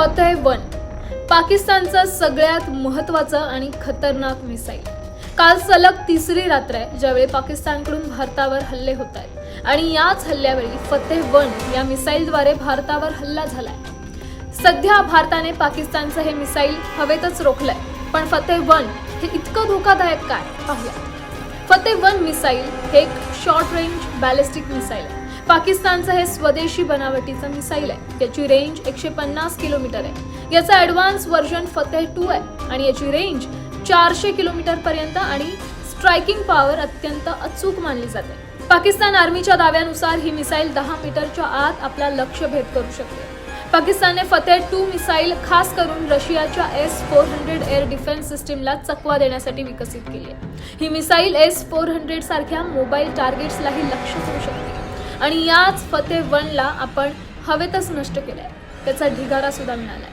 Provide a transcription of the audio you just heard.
फतेह 1 पाकिस्तानचं सगळ्यात महत्त्वाचं आणि खतरनाक मिसाईल. काल सलग तिसरी रात्र आहे ज्यावेळी पाकिस्तानकडून भारतावर हल्ले होत आहेत आणि याच हल्ल्यावेळी फतेह 1 या मिसाईलद्वारे भारतावर हल्ला झालाय. सध्या भारताने पाकिस्तानचं हे मिसाईल हवेतच रोखलंय, पण फतेह 1 हे इतकं धोकादायक काय पाहूया. फतेह 1 मिसाईल हे एक शॉर्ट रेंज बॅलिस्टिक मिसाईल आहे. पाकिस्तानचं हे स्वदेशी बनावटीचं मिसाईल आहे. याची रेंज 150 किलोमीटर आहे. याचा ॲडव्हान्स व्हर्जन फतेह 2 आहे आणि याची रेंज 400 किलोमीटर पर्यंत आणि स्ट्रायकिंग पॉवर अत्यंत अचूक मानली जाते. पाकिस्तान आर्मीच्या दाव्यानुसार ही मिसाईल 10 मीटरच्या आत आपला लक्ष्य भेद करू शकते. पाकिस्तानने फतेह 2 मिसाईल खास करून रशियाच्या S-400 एअर डिफेन्स सिस्टीमला चकवा देण्यासाठी विकसित केली आहे. ही मिसाईल S-400 सारख्या मोबाईल टार्गेट्सलाही लक्ष्य करू शकते आणि याच फतेह 1 ला आपण हवेतच नष्ट केलंय. त्याचा ढिगारा सुद्धा मिळालाय.